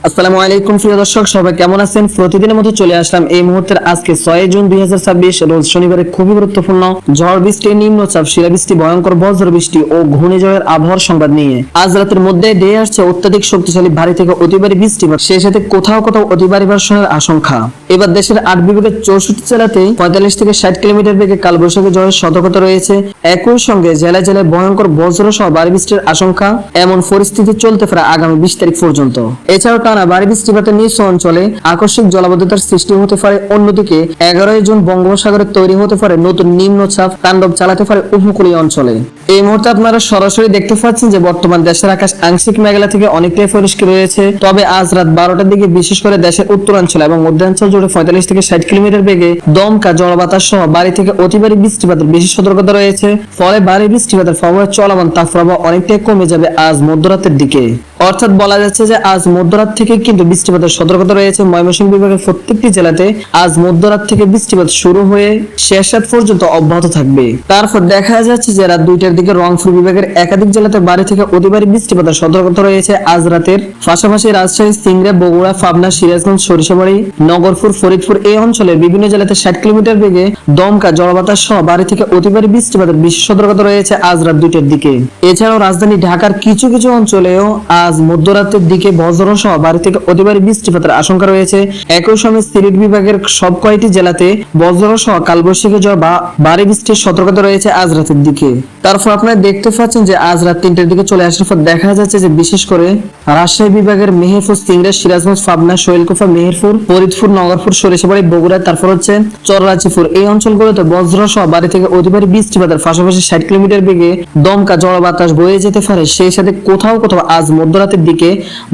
আসসালামু আলাইকুম প্রিয় দর্শক, সবাই কেমন আছেন? প্রতিদিনের মতো চলে আসলাম এই মুহূর্তের আজকে 6 জুন 2026 রোজ শনিবারে খুবই গুরুত্বপূর্ণ ঝড় বৃষ্টি, নিম্নচাপ, শিলাবৃষ্টি, ভয়ঙ্কর বজ্র বৃষ্টি ও ঘূর্ণিঝড়ের আবহাওয়ার সংবাদ নিয়ে। আজ রাতের মধ্যে ধেয়ে আসছে অত্যাধিক শক্তিশালী ভারী থেকে অতি ভারী বৃষ্টিপাত, সেই সাথে কোথাও কোথাও অতি ভারী বর্ষণের আশঙ্কা। এবার দেশের 8 বিভাগের 64 জেলাতে 45 থেকে 60 কিলোমিটার বেগে কালবৈশাখী ঝড়ের সতর্কতা রয়েছে। একই সঙ্গে জেলায় জেলায় ভয়ঙ্কর বজ্র সহ ভারী বৃষ্টির আশঙ্কা। এমন পরিস্থিতি চলতে পারে আগামী 20 তারিখ পর্যন্ত। এছাড়াও টানা ভারী বৃষ্টিপাতের নিচ অঞ্চলে আকস্মিক জলাবদ্ধতার সৃষ্টি হতে পারে। অন্যদিকে 11 জুন বঙ্গোপসাগরে তৈরি হতে পারে নতুন নিম্নচাপ, তাণ্ডব চালাতে পারে উপকূলীয় অঞ্চলে। এই মুহূর্তে আপনারা সরাসরি দেখতে পাচ্ছেন যে বর্তমান দেশের আকাশ আংশিক মেঘলা থেকে অনেকটাই পরিষ্কার রয়েছে। তবে আজ রাত 12টার দিকে বিশেষ করে দেশের উত্তরাঞ্চল এবং মধ্যাঞ্চল জুড়ে 45 থেকে 60 কিলোমিটার বেগে দমকা, ঝড় বাতাস সহ ভারী থেকে অতি ভারী বৃষ্টিপাতের বিশেষ সতর্কতা রয়েছে। ফলে ভারী বৃষ্টিপাতের প্রভাবে চলমান তাপপ্রবাহ অনেকটাই কমে যাবে আজ মধ্যরাতের দিকে। অর্থাৎ বলা যাচ্ছে যে আজ মধ্যরাত থেকে কিন্তু বৃষ্টিপাতের সতর্কতা রয়েছে ময়মনসিংহ বিভাগের প্রত্যেকটি জেলাতে। আজ মধ্যরাত থেকে বৃষ্টিপাত শুরু হয়ে শেষ রাত পর্যন্ত অব্যাহত থাকবে। তারপর দেখা যাচ্ছে যে রাত 2টার দিকে রংপুর বিভাগের একাধিক জেলাতে ভারী থেকে অতি ভারী বৃষ্টিপাতের সতর্কতা রয়েছে আজ রাতের। পাশাপাশি রাজশাহী, সিংড়া, বগুড়া, পাবনা, সিরাজগঞ্জ, সরিষাবাড়ি, নগরপুর, ফরিদপুর এই অঞ্চলের বিভিন্ন জেলাতে 60 কিলোমিটার বেগে দমকা, ঝড় বাতাস সহ ভারী থেকে অতি ভারী বৃষ্টিপাতের বিশেষ সতর্কতা রয়েছে আজ রাত 2টার দিকে। এছাড়াও রাজধানী ঢাকার কিছু কিছু অঞ্চলেও আজ মধ্যরাতের দিকে বজ্র সহ ভারী থেকে অতি ভারী বৃষ্টিপাতের আশঙ্কা রয়েছে। একই সময় সিলেট বিভাগের সব কয়টি জেলাতে বজ্র সহ কালবৈশাখী ঝড় বা ভারী বৃষ্টির সতর্কতা রয়েছে আজ রাতের দিকে। তারপর আপনারা দেখতে পাচ্ছেন যে আজ রাত 3টার দিকে চলে আসার পর দেখা যাচ্ছে যে বিশেষ করে রাজশাহী বিভাগের মেহেরপুর, সিংড়া, সিরাজগঞ্জ, পাবনা, শৈলকুপা, মেহেরপুর, ফরিদপুর, নগরপুর, সরিষাবাড়ি, বগুড়া, তারপর হচ্ছে চররাচিপুর এই অঞ্চলগুলোতে বজ্র সহ ভারী থেকে অতি ভারী বৃষ্টিপাতের পাশাপাশি 60 কিলোমিটার বেগে দমকা, ঝড় বাতাস বয়ে যেতে পারে। সেই সাথে কোথাও কোথাও আজ মধ্যরাতের দিকে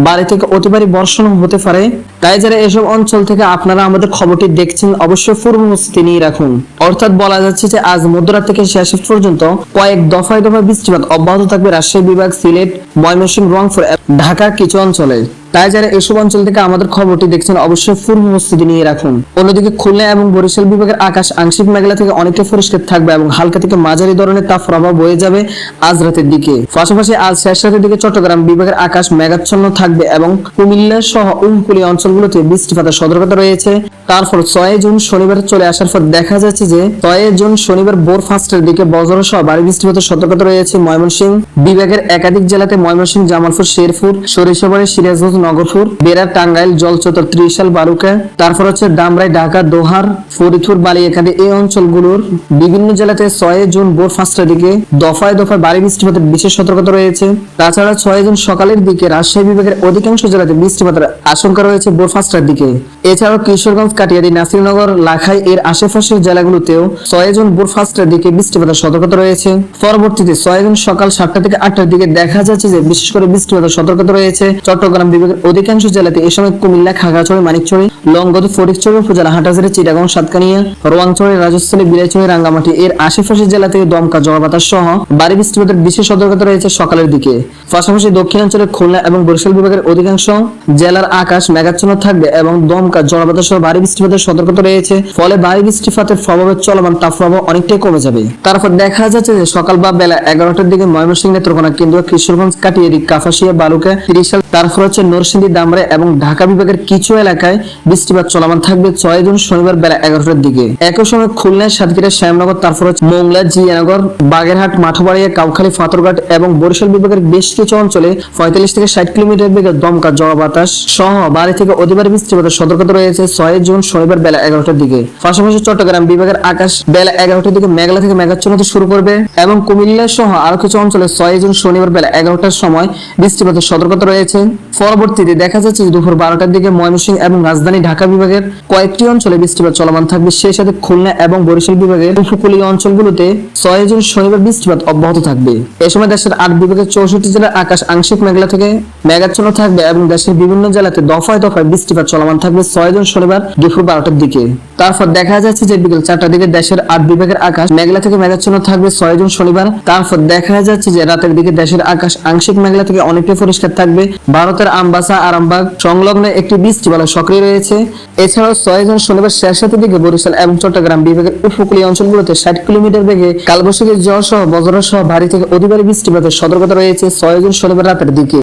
ভারী থেকে অতি ভারী বর্ষণ হতে পারে। তাই যারা এসব অঞ্চল থেকে আপনারা আমাদের খবরটি দেখছেন অবশ্যই পূর্ব প্রস্তুতি নিয়ে রাখুন। অর্থাৎ বলা যাচ্ছে যে আজ মধ্যরাত থেকে শেষ পর্যন্ত কয়েক দফায় দফায় বৃষ্টিপাত অব্যাহত থাকবে রাজশাহী বিভাগ, সিলেট, ময়মনসিংহ, রংপুর, ঢাকার কিছু অঞ্চলে। তাই যারা এসব অঞ্চল থেকে আমাদের খবরটি দেখছেন অবশ্যই পূর্ব প্রস্তুতি নিয়ে রাখুন। অন্যদিকে খুলনা এবং বরিশাল বিভাগের আকাশ আংশিক মেঘলা থেকে অনেকটা পরিষ্কার থাকবে এবং হালকা থেকে মাঝারি ধরনের তাপপ্রবাহ বয়ে যাবে আজ রাতের দিকে। পাশাপাশি আজ শেষ রাতের দিকে চট্টগ্রাম বিভাগের আকাশ মেঘাচ্ছন্ন থাকবে এবং কুমিল্লা সহ উপকূলীয় অঞ্চলগুলোতে বৃষ্টিপাতের সতর্কতা রয়েছে। তারপর 6 জুন শনিবার চলে আসার পর দেখা যাচ্ছে যে 6 জুন শনিবার ভোর 5টার দিকে বজ্র সহ ভারী বৃষ্টিপাতের সতর্কতা রয়েছে ময়মনসিংহ বিভাগের একাধিক জেলাতে। ময়মনসিংহ, জামালপুর, শেরপুর, সরিষাবাড়ি, সিরাজগঞ্জ, নগরপুর, বেড়া, টাঙ্গাইল, জলচত্বর, ত্রিশাল, বালুকা, তারপর হচ্ছে ডামরাই, ঢাকা, দোহার, ফরিদপুর, বালিয়াকান্দি এই অঞ্চলগুলোর বিভিন্ন জেলাতে 6 জুন ভোর 5টার দিকে দফায় দফায় ভারী বৃষ্টিপাতের বিশেষ সতর্কতা রয়েছে। তাছাড়া 6 জুন সকালের দিকে রাজশাহী বিভাগের অধিকাংশ জেলাতে বৃষ্টিপাতের আশঙ্কা রয়েছে ভোর 5টার দিকে। এছাড়াও কিশোরগঞ্জ, কাটিয়াদি, নাসিরনগর, লাখাই এর আশেপাশের জেলাগুলোতেও 6 জুন ভোর 5টার দিকে বৃষ্টিপাতের সতর্কতা রয়েছে। পরবর্তীতে 6 জুন সকাল 7টা থেকে 8টার দিকে দেখা যাচ্ছে যে বিশেষ করে বৃষ্টিপাতের সতর্কতা রয়েছে চট্টগ্রাম বিভাগের অধিকাংশ জেলাতে। এ সময় কুমিল্লা, খাগড়াছড়ি, মানিকছড়ি, লংগদু, ফটিকছড়ি উপজেলা, হাটহাজারী, চিটাগাং, সাতকানিয়া, রোয়াংছড়ি, রাজস্থলী, বিলাইছড়ি, রাঙ্গামাটি এর আশেপাশের জেলা থেকে দমকা, ঝড় বাতাস সহ ভারী বৃষ্টিপাতের বিশেষ সতর্কতা রয়েছে সকালের দিকে। পাশাপাশি দক্ষিণাঞ্চলের খুলনা এবং বরিশাল বিভাগের অধিকাংশ জেলার আকাশ মেঘাচ্ছন্ন থাকবে এবং দমকা, ঝড় বাতাস সহ ভারী বৃষ্টিপাতের সতর্কতা রয়েছে। ফলে ভারী বৃষ্টিপাতের প্রভাবে চলমান তাপপ্রবাহ অনেকটাই কমে যাবে। তারপর দেখা যাচ্ছে যে সকাল বা বেলা 11টার দিকে ময়মনসিংহ, নেত্রকোনা, কেন্দুয়া, কিশোরগঞ্জ, কাটিয়াদি, কাপাসিয়া, বালুকা, ত্রিশাল, তারপর হচ্ছে নরসিংদী, ধামরাই এবং ঢাকা বিভাগের কিছু এলাকায় বৃষ্টিপাত চলমান থাকবে 6 জুন শনিবার বেলা 11টার দিকে। একই সময় খুলনা, সাতক্ষীরা, শ্যামনগর, তারপর হচ্ছে মোংলা, জিয়ানগর, বাগেরহাট, মাঠবাড়িয়া, কাউখালী, ফাতরঘাট এবং বরিশাল বিভাগের বেশ কিছু অঞ্চলে 45 থেকে 60 কিলোমিটার বেগে দমকা, ঝড় বাতাস সহ ভারী থেকে অতি ভারী বৃষ্টিপাতের সতর্কতা রয়েছে 6 জুন শনিবার বেলা 11টার দিকে। পাশাপাশি চট্টগ্রাম বিভাগের আকাশ বেলা 11টার দিকে মেঘলা থেকে মেঘাচ্ছন্ন হতে শুরু করবে এবং কুমিল্লা সহ আরো কিছু অঞ্চলে 6 জুন শনিবার বেলা 11টার সময় বৃষ্টিপাতের সতর্কতা রয়েছে। পরবর্তীতে দেখা যাচ্ছে দুপুর 12টার দিকে ময়মনসিংহ এবং রাজধানী ঢাকা বিভাগের কয়েকটি অঞ্চলে বৃষ্টিপাত চলমান থাকবে। সেই সাথে খুলনা এবং বরিশাল বিভাগের উপকূলীয় অঞ্চলগুলোতে 6 জুন শনিবার বৃষ্টিপাত অব্যাহত থাকবে। এ সময় দেশের 8 বিভাগের 64 জেলার আকাশ আংশিক মেঘলা থেকে মেঘাচ্ছন্ন থাকবে এবং দেশের বিভিন্ন জেলাতে দফায় দফায় বৃষ্টিপাত চলমান থাকবে 6 জুন শনিবার দুপুর 12টার দিকে। তারপর দেখা যাচ্ছে যে বিকেল 4টার দিকে দেশের 8 বিভাগের আকাশ মেঘলা থেকে মেঘাচ্ছন্ন থাকবে 6 জুন শনিবার। তারপর দেখা যাচ্ছে যে রাতের দিকে দেশের আকাশ আংশিক মেঘলা থেকে অনেকটা পরিষ্কার থাকবে। ভারতের আমবাসা, আরামবাগ সংলগ্ন একটি বৃষ্টিবালয় সক্রিয় রয়েছে। এছাড়াও 6 জুন শনিবার শেষ রাতের দিকে বরিশাল এবং চট্টগ্রাম বিভাগের উপকূলীয় অঞ্চলগুলোতে 60 কিলোমিটার বেগে কালবৈশাখী ঝড় সহ বজ্র সহ ভারী থেকে অতি ভারী বৃষ্টিপাতের সতর্কতা রয়েছে 6 জুন শনিবার রাতের দিকে।